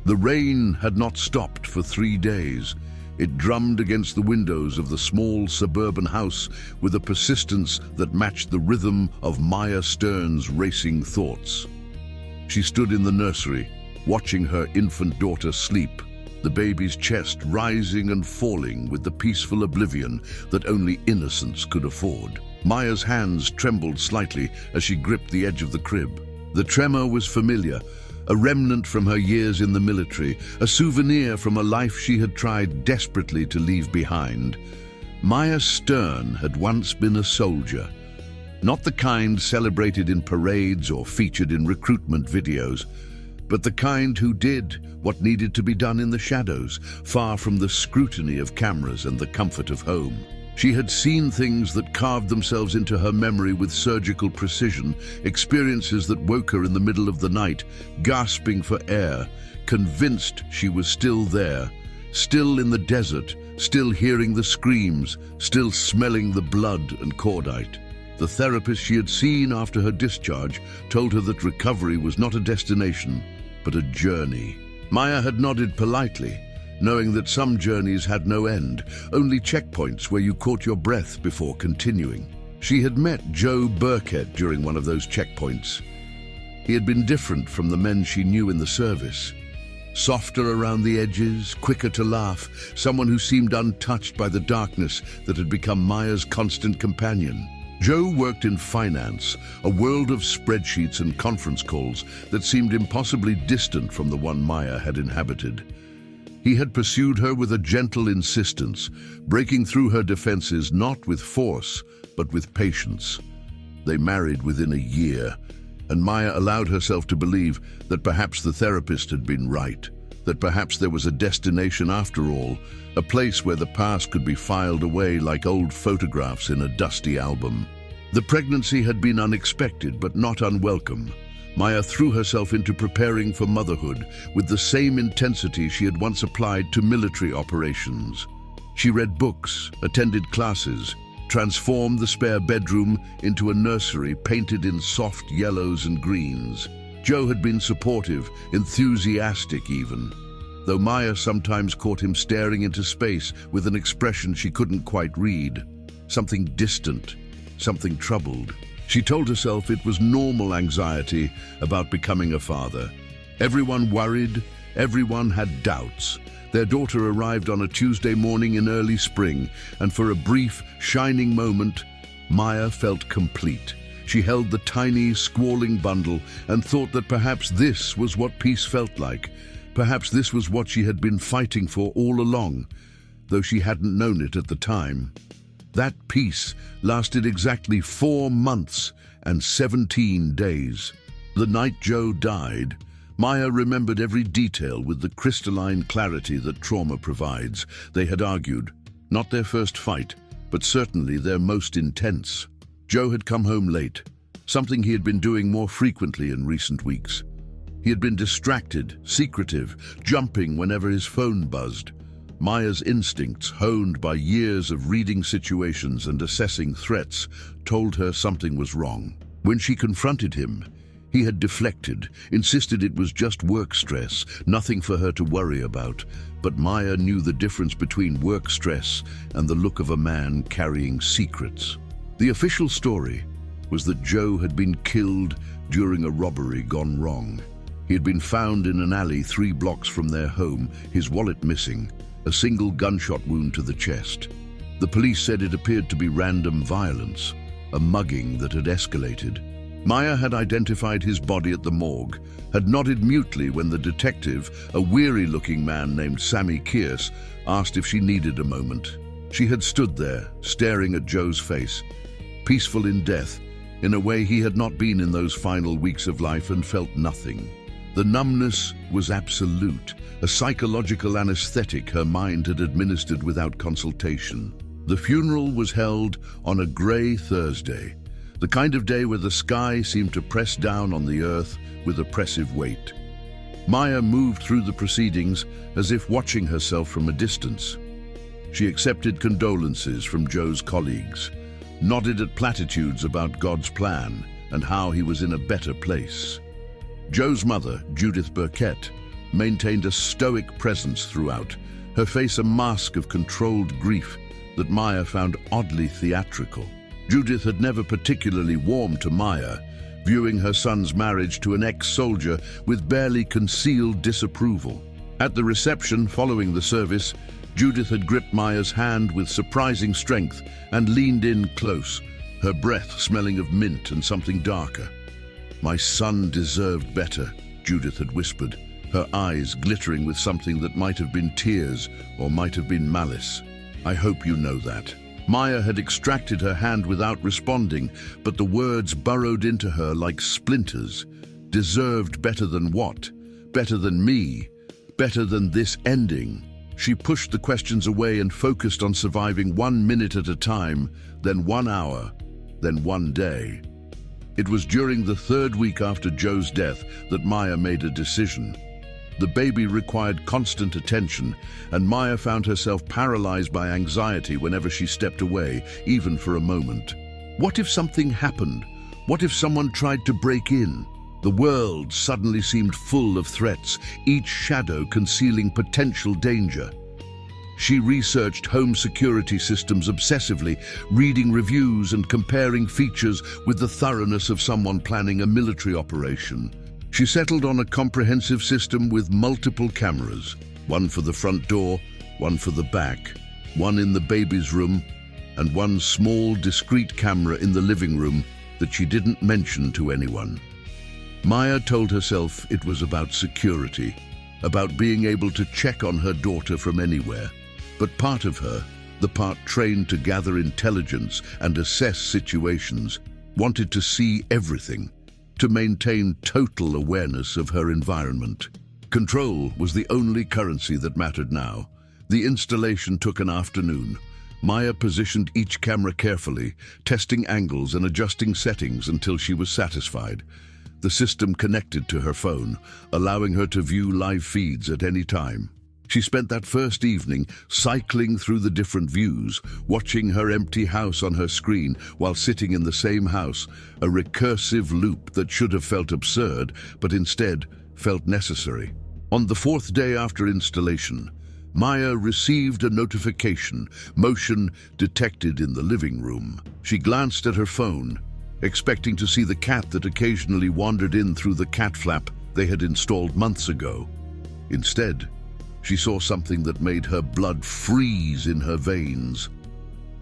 The rain had not stopped for 3 days. It drummed against the windows of the small suburban house with a persistence that matched the rhythm of Maya Stern's racing thoughts. She stood in the nursery, watching her infant daughter sleep, the baby's chest rising and falling with the peaceful oblivion that only innocence could afford. Maya's hands trembled slightly as she gripped the edge of the crib. The tremor was familiar, a remnant from her years in the military, a souvenir from a life she had tried desperately to leave behind. Maya Stern had once been a soldier, not the kind celebrated in parades or featured in recruitment videos, but the kind who did what needed to be done in the shadows, far from the scrutiny of cameras and the comfort of home. She had seen things that carved themselves into her memory with surgical precision, experiences that woke her in the middle of the night, gasping for air, convinced she was still there, still in the desert, still hearing the screams, still smelling the blood and cordite. The therapist she had seen after her discharge told her that recovery was not a destination, but a journey. Maya had nodded politely, knowing that some journeys had no end, only checkpoints where you caught your breath before continuing. She had met Joe Burkett during one of those checkpoints. He had been different from the men she knew in the service. Softer around the edges, quicker to laugh, someone who seemed untouched by the darkness that had become Maya's constant companion. Joe worked in finance, a world of spreadsheets and conference calls that seemed impossibly distant from the one Maya had inhabited. He had pursued her with a gentle insistence, breaking through her defenses not with force, but with patience. They married within a year, and Maya allowed herself to believe that perhaps the therapist had been right, that perhaps there was a destination after all, a place where the past could be filed away like old photographs in a dusty album. The pregnancy had been unexpected, but not unwelcome. Maya threw herself into preparing for motherhood with the same intensity she had once applied to military operations. She read books, attended classes, transformed the spare bedroom into a nursery painted in soft yellows and greens. Joe had been supportive, enthusiastic even, though Maya sometimes caught him staring into space with an expression she couldn't quite read. Something distant, something troubled. She told herself it was normal anxiety about becoming a father. Everyone worried, everyone had doubts. Their daughter arrived on a Tuesday morning in early spring, and for a brief, shining moment, Maya felt complete. She held the tiny, squalling bundle and thought that perhaps this was what peace felt like. Perhaps this was what she had been fighting for all along, though she hadn't known it at the time. That peace lasted exactly 4 months and 17 days. The night Joe died, Maya remembered every detail with the crystalline clarity that trauma provides. They had argued, not their first fight, but certainly their most intense. Joe had come home late, something he had been doing more frequently in recent weeks. He had been distracted, secretive, jumping whenever his phone buzzed. Maya's instincts, honed by years of reading situations and assessing threats, told her something was wrong. When she confronted him, he had deflected, insisted it was just work stress, nothing for her to worry about. But Maya knew the difference between work stress and the look of a man carrying secrets. The official story was that Joe had been killed during a robbery gone wrong. He had been found in an alley 3 blocks from their home, his wallet missing, a single gunshot wound to the chest. The police said it appeared to be random violence, a mugging that had escalated. Maya had identified his body at the morgue, had nodded mutely when the detective, a weary-looking man named Sammy Kearse, asked if she needed a moment. She had stood there, staring at Joe's face, peaceful in death, in a way he had not been in those final weeks of life, and felt nothing. The numbness was absolute, a psychological anesthetic her mind had administered without consultation. The funeral was held on a grey Thursday, the kind of day where the sky seemed to press down on the earth with oppressive weight. Maya moved through the proceedings as if watching herself from a distance. She accepted condolences from Joe's colleagues, nodded at platitudes about God's plan and how he was in a better place. Joe's mother, Judith Burkett, maintained a stoic presence throughout, her face a mask of controlled grief that Maya found oddly theatrical. Judith had never particularly warmed to Maya, viewing her son's marriage to an ex-soldier with barely concealed disapproval. At the reception following the service, Judith had gripped Maya's hand with surprising strength and leaned in close, her breath smelling of mint and something darker. "My son deserved better," Judith had whispered, her eyes glittering with something that might have been tears or might have been malice. "I hope you know that." Maya had extracted her hand without responding, but the words burrowed into her like splinters. Deserved better than what? Better than me? Better than this ending? She pushed the questions away and focused on surviving 1 minute at a time, then 1 hour, then 1 day. It was during the 3rd week after Joe's death that Maya made a decision. The baby required constant attention, and Maya found herself paralyzed by anxiety whenever she stepped away, even for a moment. What if something happened? What if someone tried to break in? The world suddenly seemed full of threats, each shadow concealing potential danger. She researched home security systems obsessively, reading reviews and comparing features with the thoroughness of someone planning a military operation. She settled on a comprehensive system with multiple cameras, one for the front door, one for the back, one in the baby's room, and one small, discreet camera in the living room that she didn't mention to anyone. Maya told herself it was about security, about being able to check on her daughter from anywhere. But part of her, the part trained to gather intelligence and assess situations, wanted to see everything, to maintain total awareness of her environment. Control was the only currency that mattered now. The installation took an afternoon. Maya positioned each camera carefully, testing angles and adjusting settings until she was satisfied. The system connected to her phone, allowing her to view live feeds at any time. She spent that first evening cycling through the different views, watching her empty house on her screen while sitting in the same house, a recursive loop that should have felt absurd, but instead felt necessary. On the 4th day after installation, Maya received a notification, motion detected in the living room. She glanced at her phone, expecting to see the cat that occasionally wandered in through the cat flap they had installed months ago. Instead, she saw something that made her blood freeze in her veins.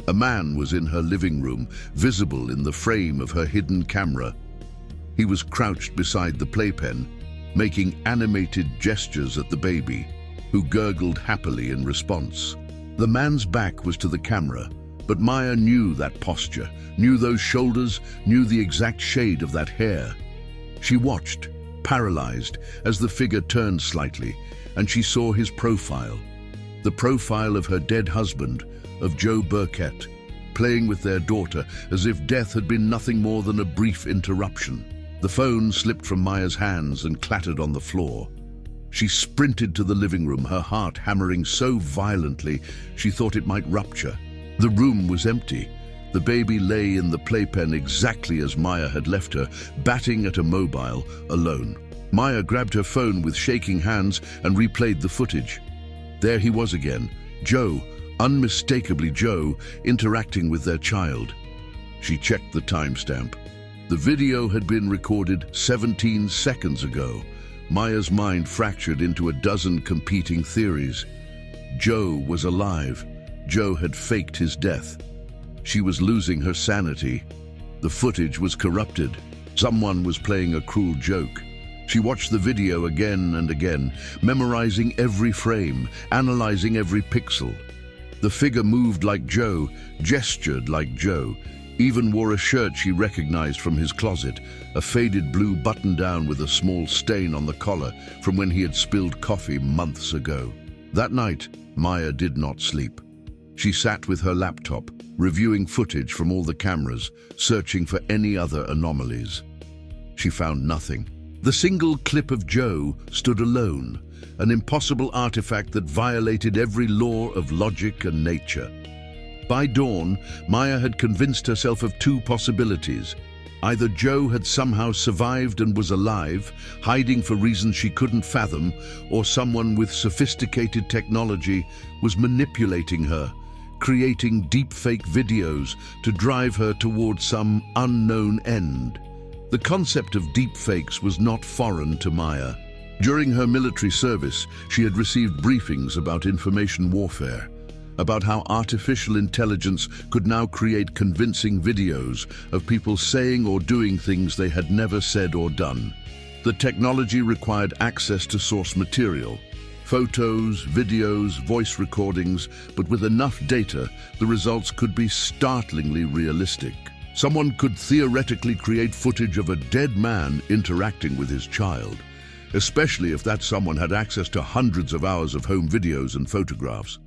A man was in her living room, visible in the frame of her hidden camera. He was crouched beside the playpen, making animated gestures at the baby, who gurgled happily in response. The man's back was to the camera, but Maya knew that posture, knew those shoulders, knew the exact shade of that hair. She watched, paralyzed, as the figure turned slightly, and she saw his profile. The profile of her dead husband, of Joe Burkett, playing with their daughter as if death had been nothing more than a brief interruption. The phone slipped from Maya's hands and clattered on the floor. She sprinted to the living room, her heart hammering so violently she thought it might rupture. The room was empty. The baby lay in the playpen exactly as Maya had left her, batting at a mobile, alone. Maya grabbed her phone with shaking hands and replayed the footage. There he was again, Joe, unmistakably Joe, interacting with their child. She checked the timestamp. The video had been recorded 17 seconds ago. Maya's mind fractured into a dozen competing theories. Joe was alive. Joe had faked his death. She was losing her sanity. The footage was corrupted. Someone was playing a cruel joke. She watched the video again and again, memorizing every frame, analyzing every pixel. The figure moved like Joe, gestured like Joe, even wore a shirt she recognized from his closet, a faded blue button-down with a small stain on the collar from when he had spilled coffee months ago. That night, Maya did not sleep. She sat with her laptop, reviewing footage from all the cameras, searching for any other anomalies. She found nothing. The single clip of Joe stood alone, an impossible artifact that violated every law of logic and nature. By dawn, Maya had convinced herself of two possibilities. Either Joe had somehow survived and was alive, hiding for reasons she couldn't fathom, or someone with sophisticated technology was manipulating her, creating deepfake videos to drive her towards some unknown end. The concept of deepfakes was not foreign to Maya. During her military service, she had received briefings about information warfare, about how artificial intelligence could now create convincing videos of people saying or doing things they had never said or done. The technology required access to source material, photos, videos, voice recordings, but with enough data, the results could be startlingly realistic. Someone could theoretically create footage of a dead man interacting with his child, especially if that someone had access to hundreds of hours of home videos and photographs.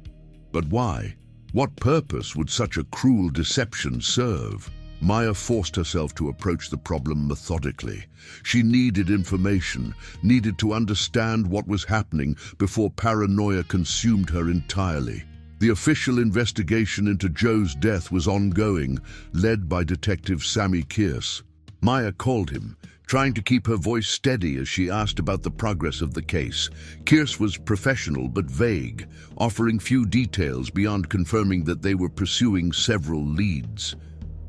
But why? What purpose would such a cruel deception serve? Maya forced herself to approach the problem methodically. She needed information, needed to understand what was happening before paranoia consumed her entirely. The official investigation into Joe's death was ongoing, led by Detective Sammy Kearse. Maya called him, trying to keep her voice steady as she asked about the progress of the case. Kearse was professional but vague, offering few details beyond confirming that they were pursuing several leads.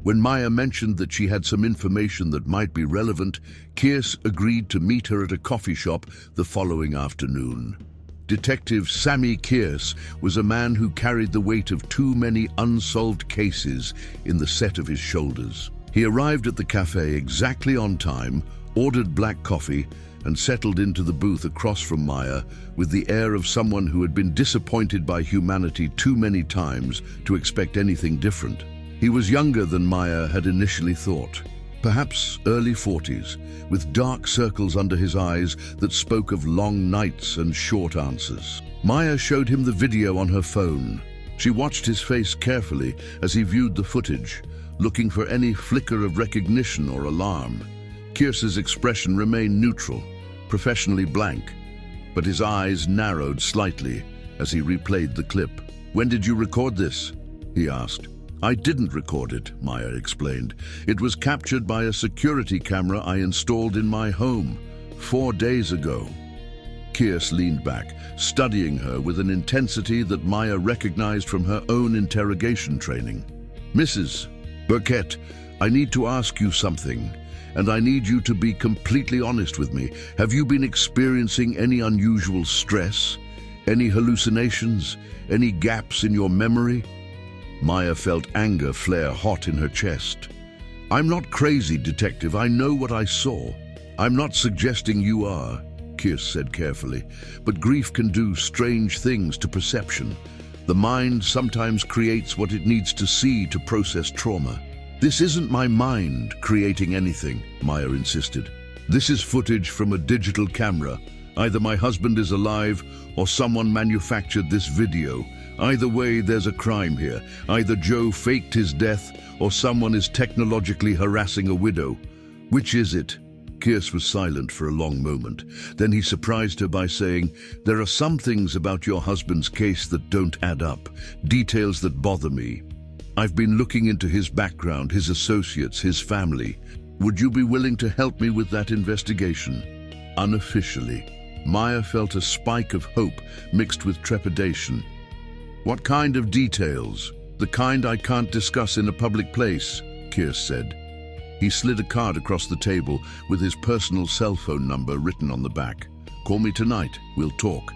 When Maya mentioned that she had some information that might be relevant, Kearse agreed to meet her at a coffee shop the following afternoon. Detective Sammy Kearse was a man who carried the weight of too many unsolved cases in the set of his shoulders. He arrived at the cafe exactly on time, ordered black coffee, and settled into the booth across from Maya with the air of someone who had been disappointed by humanity too many times to expect anything different. He was younger than Maya had initially thought, perhaps early 40s, with dark circles under his eyes that spoke of long nights and short answers. Maya showed him the video on her phone. She watched his face carefully as he viewed the footage, looking for any flicker of recognition or alarm. Kearse's expression remained neutral, professionally blank, but his eyes narrowed slightly as he replayed the clip. "When did you record this?" he asked. "I didn't record it," Maya explained. "It was captured by a security camera I installed in my home 4 days ago." Kearse leaned back, studying her with an intensity that Maya recognized from her own interrogation training. "Mrs. Burkett, I need to ask you something, and I need you to be completely honest with me. Have you been experiencing any unusual stress? Any hallucinations? Any gaps in your memory?" Maya felt anger flare hot in her chest. "I'm not crazy, Detective. I know what I saw." "I'm not suggesting you are," Kearse said carefully, "but grief can do strange things to perception. The mind sometimes creates what it needs to see to process trauma." "This isn't my mind creating anything," Maya insisted. "This is footage from a digital camera. Either my husband is alive or someone manufactured this video. Either way, there's a crime here. Either Joe faked his death or someone is technologically harassing a widow. Which is it?" Kearse was silent for a long moment. Then he surprised her by saying, "There are some things about your husband's case that don't add up, details that bother me. I've been looking into his background, his associates, his family. Would you be willing to help me with that investigation?" Unofficially, Maya felt a spike of hope mixed with trepidation. "What kind of details?" "The kind I can't discuss in a public place," Kearse said. He slid a card across the table with his personal cell phone number written on the back. "Call me tonight, we'll talk."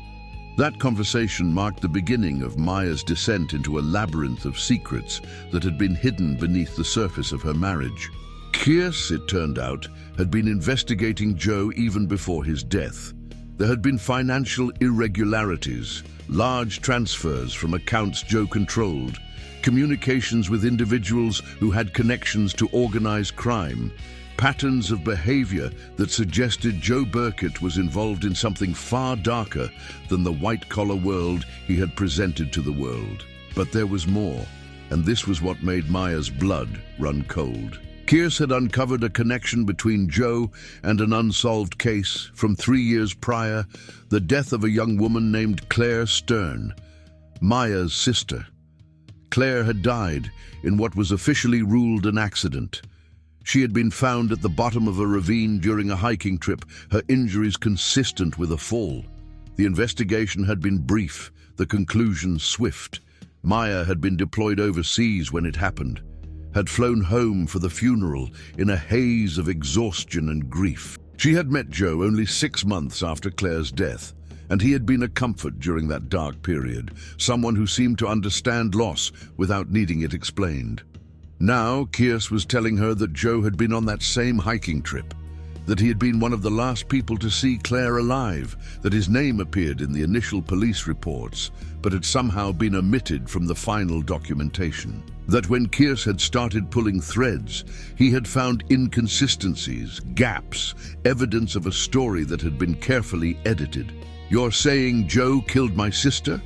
That conversation marked the beginning of Maya's descent into a labyrinth of secrets that had been hidden beneath the surface of her marriage. Kearse, it turned out, had been investigating Joe even before his death. There had been financial irregularities, large transfers from accounts Joe controlled, communications with individuals who had connections to organized crime, patterns of behavior that suggested Joe Burkett was involved in something far darker than the white-collar world he had presented to the world. But there was more, and this was what made Maya's blood run cold. Kearse had uncovered a connection between Joe and an unsolved case from 3 years prior, the death of a young woman named Claire Stern, Maya's sister. Claire had died in what was officially ruled an accident. She had been found at the bottom of a ravine during a hiking trip, her injuries consistent with a fall. The investigation had been brief, the conclusion swift. Maya had been deployed overseas when it happened, had flown home for the funeral in a haze of exhaustion and grief. She had met Joe only 6 months after Claire's death, and he had been a comfort during that dark period, someone who seemed to understand loss without needing it explained. Now, Kearse was telling her that Joe had been on that same hiking trip, that he had been one of the last people to see Claire alive, that his name appeared in the initial police reports, but had somehow been omitted from the final documentation. That when Kearse had started pulling threads, he had found inconsistencies, gaps, evidence of a story that had been carefully edited. "You're saying Joe killed my sister?"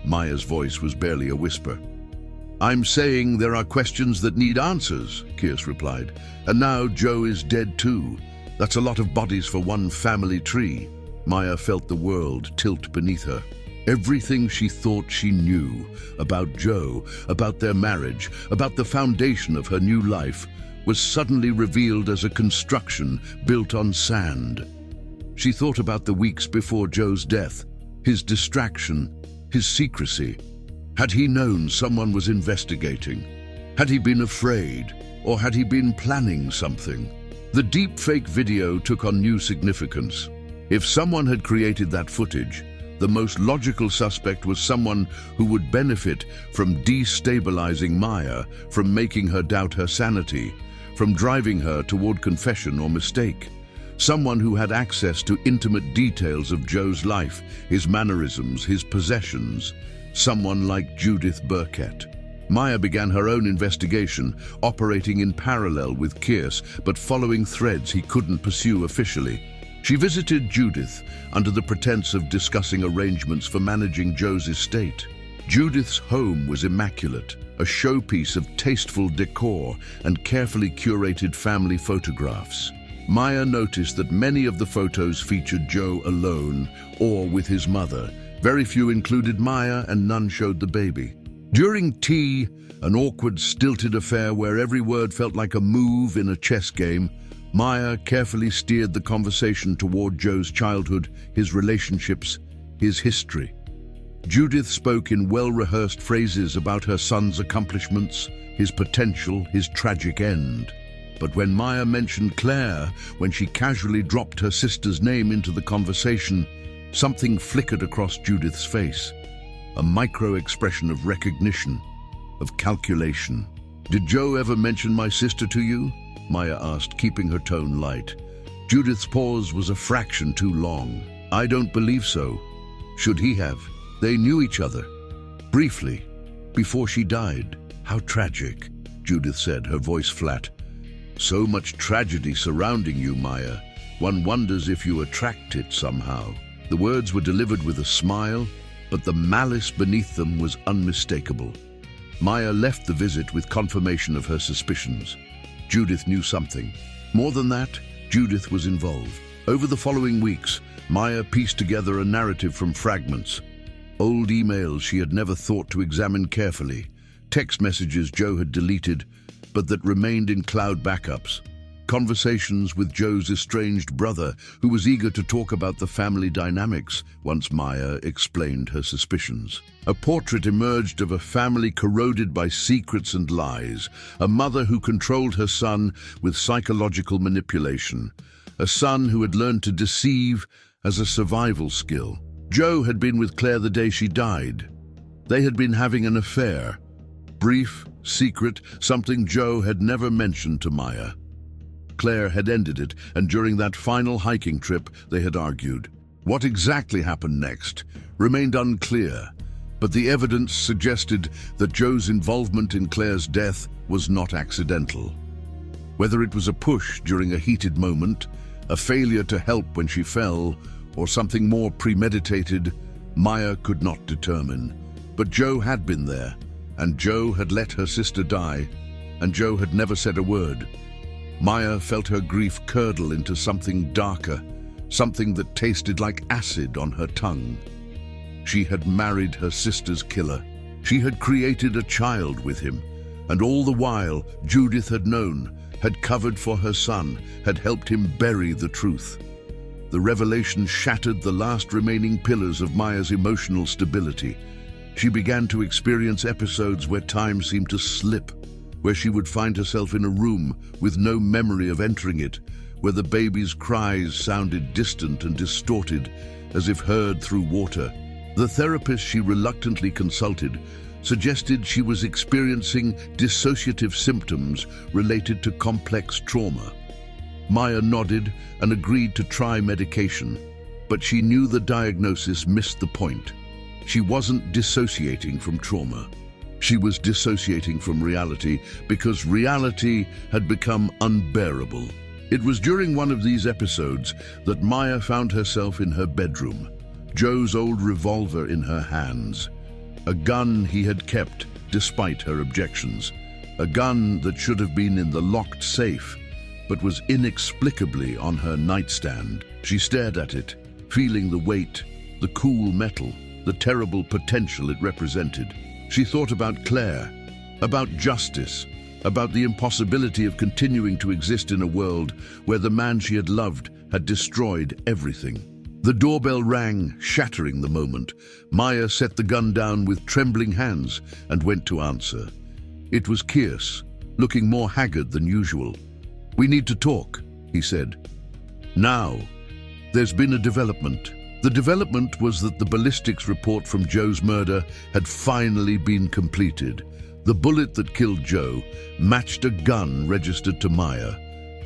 Maya's voice was barely a whisper. "I'm saying there are questions that need answers," Kearse replied. "And now Joe is dead too. That's a lot of bodies for one family tree." Maya felt the world tilt beneath her. Everything she thought she knew about Joe, about their marriage, about the foundation of her new life, was suddenly revealed as a construction built on sand. She thought about the weeks before Joe's death, his distraction, his secrecy. Had he known someone was investigating? Had he been afraid? Or had he been planning something? The deepfake video took on new significance. If someone had created that footage, the most logical suspect was someone who would benefit from destabilizing Maya, from making her doubt her sanity, from driving her toward confession or mistake. Someone who had access to intimate details of Joe's life, his mannerisms, his possessions. Someone like Judith Burkett. Maya began her own investigation, operating in parallel with Kearse, but following threads he couldn't pursue officially. She visited Judith under the pretense of discussing arrangements for managing Joe's estate. Judith's home was immaculate, a showpiece of tasteful decor and carefully curated family photographs. Maya noticed that many of the photos featured Joe alone or with his mother. Very few included Maya, and none showed the baby. During tea, an awkward, stilted affair where every word felt like a move in a chess game, Maya carefully steered the conversation toward Joe's childhood, his relationships, his history. Judith spoke in well-rehearsed phrases about her son's accomplishments, his potential, his tragic end. But when Maya mentioned Claire, when she casually dropped her sister's name into the conversation, something flickered across Judith's face. A micro-expression of recognition, of calculation. "Did Joe ever mention my sister to you?" Maya asked, keeping her tone light. Judith's pause was a fraction too long. "I don't believe so. Should he have? They knew each other. Briefly, before she died." "How tragic," Judith said, her voice flat. "So much tragedy surrounding you, Maya. One wonders if you attract it somehow." The words were delivered with a smile, but the malice beneath them was unmistakable. Maya left the visit with confirmation of her suspicions. Judith knew something. More than that, Judith was involved. Over the following weeks, Maya pieced together a narrative from fragments. Old emails she had never thought to examine carefully, text messages Joe had deleted, but that remained in cloud backups. Conversations with Joe's estranged brother, who was eager to talk about the family dynamics once Maya explained her suspicions. A portrait emerged of a family corroded by secrets and lies, a mother who controlled her son with psychological manipulation, a son who had learned to deceive as a survival skill. Joe had been with Claire the day she died. They had been having an affair. Brief, secret, something Joe had never mentioned to Maya. Claire had ended it, and during that final hiking trip, they had argued. What exactly happened next remained unclear, but the evidence suggested that Joe's involvement in Claire's death was not accidental. Whether it was a push during a heated moment, a failure to help when she fell, or something more premeditated, Maya could not determine. But Joe had been there, and Joe had let her sister die, and Joe had never said a word. Maya felt her grief curdle into something darker, something that tasted like acid on her tongue. She had married her sister's killer. She had created a child with him, and all the while Judith had known, had covered for her son, had helped him bury the truth. The revelation shattered the last remaining pillars of Maya's emotional stability. She began to experience episodes where time seemed to slip, where she would find herself in a room with no memory of entering it, where the baby's cries sounded distant and distorted, as if heard through water. The therapist she reluctantly consulted suggested she was experiencing dissociative symptoms related to complex trauma. Maya nodded and agreed to try medication, but she knew the diagnosis missed the point. She wasn't dissociating from trauma. She was dissociating from reality because reality had become unbearable. It was during one of these episodes that Maya found herself in her bedroom, Joe's old revolver in her hands. A gun he had kept despite her objections. A gun that should have been in the locked safe, but was inexplicably on her nightstand. She stared at it, feeling the weight, the cool metal, the terrible potential it represented. She thought about Claire, about justice, about the impossibility of continuing to exist in a world where the man she had loved had destroyed everything. The doorbell rang, shattering the moment. Maya set the gun down with trembling hands and went to answer. It was Kearse, looking more haggard than usual. "We need to talk," he said. "Now." There's been a development. The development was that the ballistics report from Joe's murder had finally been completed. The bullet that killed Joe matched a gun registered to Maya,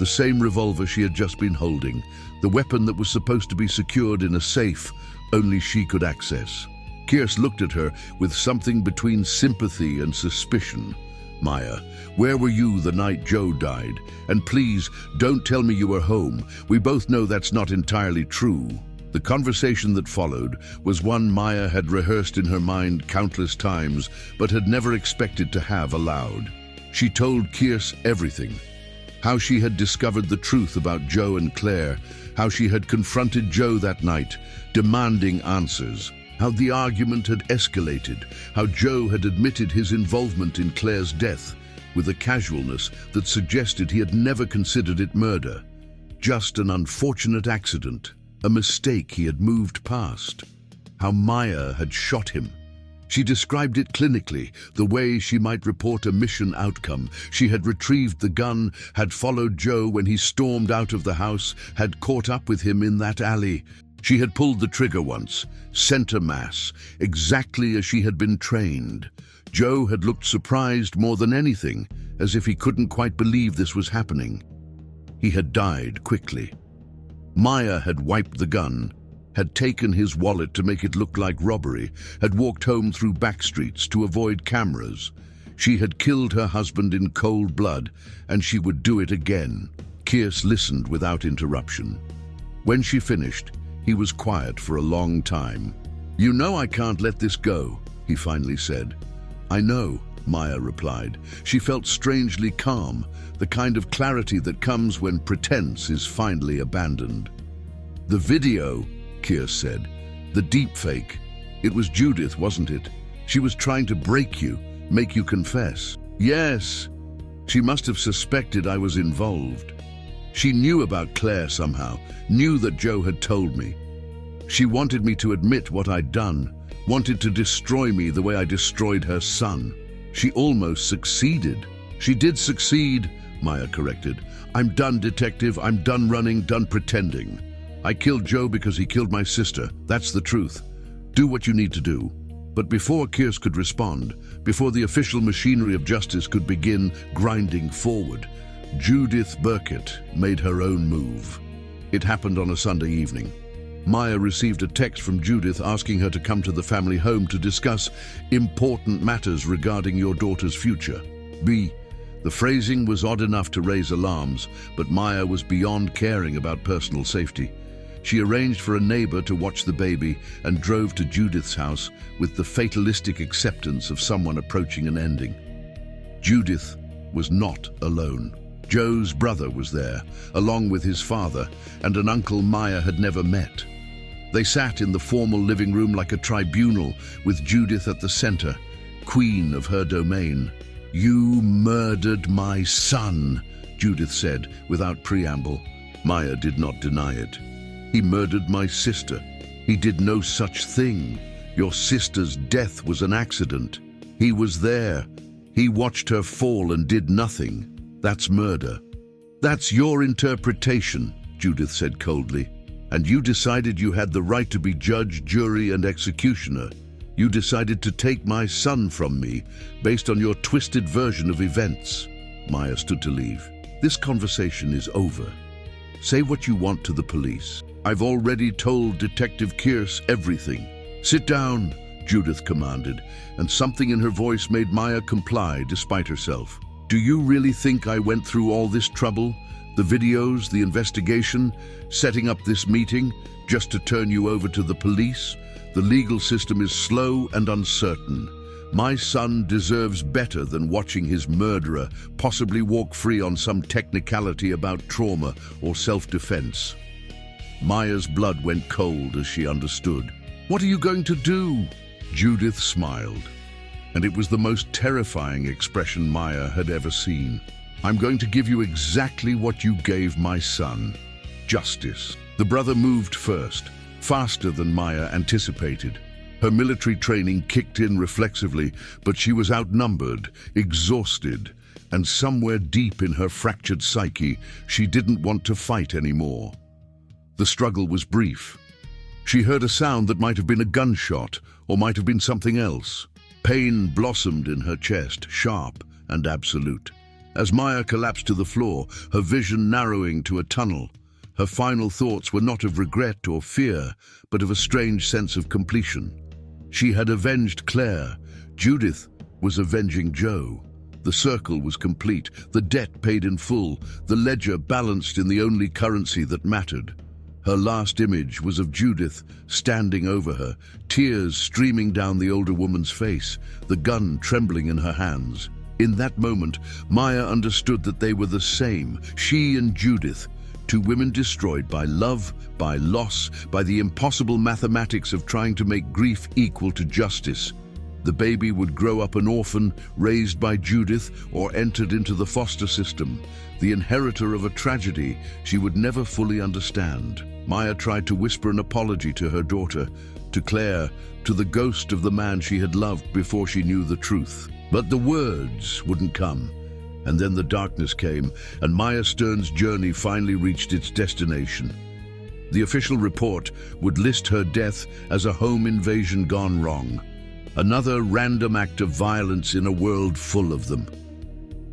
the same revolver she had just been holding, the weapon that was supposed to be secured in a safe only she could access. Kearse looked at her with something between sympathy and suspicion. "Maya, where were you the night Joe died? And please, don't tell me you were home. We both know that's not entirely true." The conversation that followed was one Maya had rehearsed in her mind countless times, but had never expected to have aloud. She told Kearse everything. How she had discovered the truth about Joe and Claire, how she had confronted Joe that night, demanding answers, how the argument had escalated, how Joe had admitted his involvement in Claire's death with a casualness that suggested he had never considered it murder, just an unfortunate accident. A mistake he had moved past. How Maya had shot him. She described it clinically, the way she might report a mission outcome. She had retrieved the gun, had followed Joe when he stormed out of the house, had caught up with him in that alley. She had pulled the trigger once, center mass, exactly as she had been trained. Joe had looked surprised more than anything, as if he couldn't quite believe this was happening. He had died quickly. Maya had wiped the gun, had taken his wallet to make it look like robbery, had walked home through back streets to avoid cameras. She had killed her husband in cold blood, and she would do it again. Kearse listened without interruption. When she finished, he was quiet for a long time. "You know I can't let this go," he finally said. "I know," Maya replied. She felt strangely calm, the kind of clarity that comes when pretense is finally abandoned. "The video," Kearse said, "the deepfake. It was Judith, wasn't it? She was trying to break you, make you confess." "Yes. She must have suspected I was involved. She knew about Claire somehow, knew that Joe had told me. She wanted me to admit what I'd done, wanted to destroy me the way I destroyed her son. She almost succeeded." "She did succeed," Maya corrected. "I'm done, detective. I'm done running, done pretending. I killed Joe because he killed my sister. That's the truth. Do what you need to do." But before Kearse could respond, before the official machinery of justice could begin grinding forward, Judith Burkett made her own move. It happened on a Sunday evening. Maya received a text from Judith asking her to come to the family home to discuss important matters regarding your daughter's future. The phrasing was odd enough to raise alarms, but Maya was beyond caring about personal safety. She arranged for a neighbor to watch the baby and drove to Judith's house with the fatalistic acceptance of someone approaching an ending. Judith was not alone. Joe's brother was there, along with his father and an uncle Maya had never met. They sat in the formal living room like a tribunal, with Judith at the center, queen of her domain. "You murdered my son," Judith said, without preamble. Maya did not deny it. He murdered my sister. He did no such thing. Your sister's death was an accident. He was there. He watched her fall and did nothing. That's murder. That's your interpretation, Judith said coldly. And you decided you had the right to be judge, jury, and executioner. You decided to take my son from me based on your twisted version of events. Maya stood to leave. This conversation is over. Say what you want to the police. I've already told Detective Kearse everything. Sit down, Judith commanded, and something in her voice made Maya comply despite herself. Do you really think I went through all this trouble? The videos, the investigation, setting up this meeting, just to turn you over to the police? The legal system is slow and uncertain. My son deserves better than watching his murderer possibly walk free on some technicality about trauma or self-defense. Maya's blood went cold as she understood. What are you going to do? Judith smiled, and it was the most terrifying expression Maya had ever seen. I'm going to give you exactly what you gave my son. Justice. The brother moved first, faster than Maya anticipated. Her military training kicked in reflexively, but she was outnumbered, exhausted, and somewhere deep in her fractured psyche, she didn't want to fight anymore. The struggle was brief. She heard a sound that might have been a gunshot, or might have been something else. Pain blossomed in her chest, sharp and absolute. As Maya collapsed to the floor, her vision narrowing to a tunnel, her final thoughts were not of regret or fear, but of a strange sense of completion. She had avenged Claire. Judith was avenging Joe. The circle was complete, the debt paid in full, the ledger balanced in the only currency that mattered. Her last image was of Judith standing over her, tears streaming down the older woman's face, the gun trembling in her hands. In that moment, Maya understood that they were the same, she and Judith, two women destroyed by love, by loss, by the impossible mathematics of trying to make grief equal to justice. The baby would grow up an orphan, raised by Judith, or entered into the foster system, the inheritor of a tragedy she would never fully understand. Maya tried to whisper an apology to her daughter, to Claire, to the ghost of the man she had loved before she knew the truth. But the words wouldn't come. And then the darkness came, and Maya Stern's journey finally reached its destination. The official report would list her death as a home invasion gone wrong. Another random act of violence in a world full of them.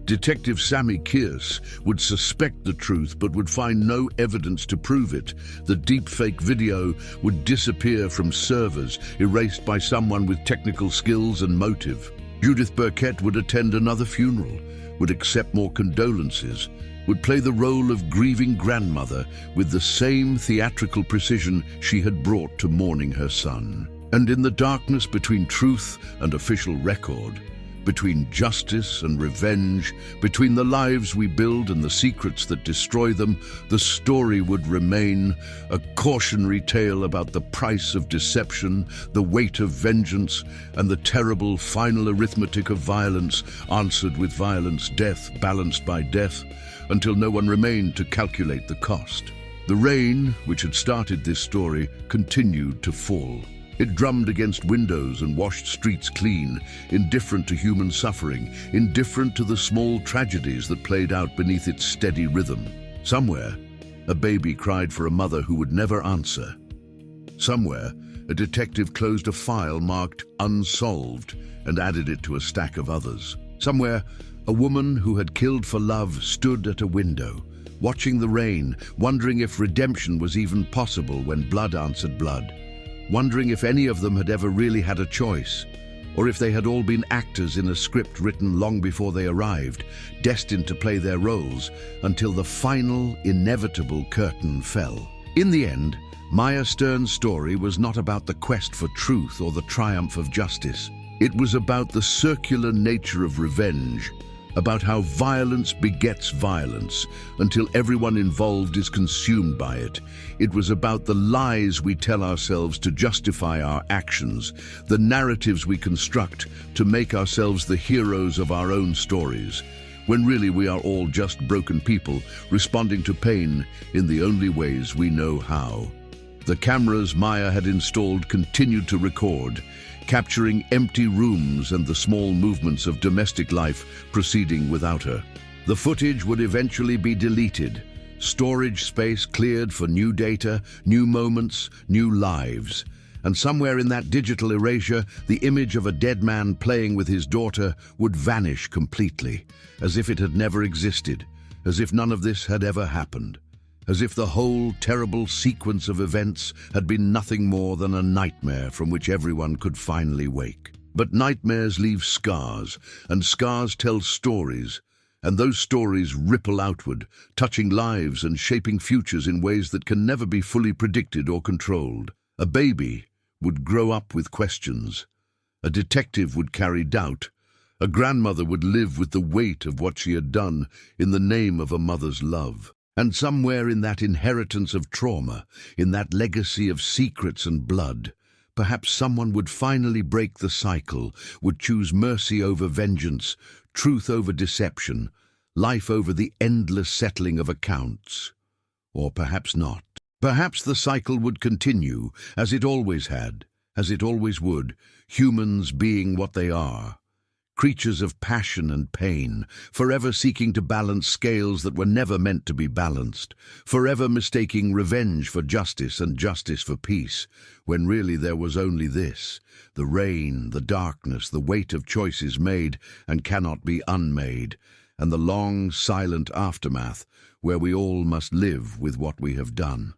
Detective Sammy Kearse would suspect the truth but would find no evidence to prove it. The deepfake video would disappear from servers, erased by someone with technical skills and motive. Judith Burkett would attend another funeral, would accept more condolences, would play the role of grieving grandmother with the same theatrical precision she had brought to mourning her son. And in the darkness between truth and official record, between justice and revenge, between the lives we build and the secrets that destroy them, the story would remain a cautionary tale about the price of deception, the weight of vengeance, and the terrible final arithmetic of violence, answered with violence, death balanced by death, until no one remained to calculate the cost. The rain, which had started this story, continued to fall. It drummed against windows and washed streets clean, indifferent to human suffering, indifferent to the small tragedies that played out beneath its steady rhythm. Somewhere, a baby cried for a mother who would never answer. Somewhere, a detective closed a file marked unsolved and added it to a stack of others. Somewhere, a woman who had killed for love stood at a window, watching the rain, wondering if redemption was even possible when blood answered blood. Wondering if any of them had ever really had a choice, or if they had all been actors in a script written long before they arrived, destined to play their roles until the final, inevitable curtain fell. In the end, Maya Stern's story was not about the quest for truth or the triumph of justice. It was about the circular nature of revenge, about how violence begets violence until everyone involved is consumed by it. It was about the lies we tell ourselves to justify our actions, the narratives we construct to make ourselves the heroes of our own stories. when really we are all just broken people responding to pain in the only ways we know how. The cameras Maya had installed continued to record, capturing empty rooms and the small movements of domestic life proceeding without her. The footage would eventually be deleted, storage space cleared for new data, new moments, new lives. And somewhere in that digital erasure, the image of a dead man playing with his daughter would vanish completely, as if it had never existed, as if none of this had ever happened, as if the whole terrible sequence of events had been nothing more than a nightmare from which everyone could finally wake. But nightmares leave scars, and scars tell stories, and those stories ripple outward, touching lives and shaping futures in ways that can never be fully predicted or controlled. A baby would grow up with questions. A detective would carry doubt. A grandmother would live with the weight of what she had done in the name of a mother's love. And somewhere in that inheritance of trauma, in that legacy of secrets and blood, perhaps someone would finally break the cycle, would choose mercy over vengeance, truth over deception, life over the endless settling of accounts. Or perhaps not. Perhaps the cycle would continue, as it always had, as it always would, humans being what they are. Creatures of passion and pain, forever seeking to balance scales that were never meant to be balanced, forever mistaking revenge for justice and justice for peace, when really there was only this: the rain, the darkness, the weight of choices made and cannot be unmade, and the long, silent aftermath where we all must live with what we have done.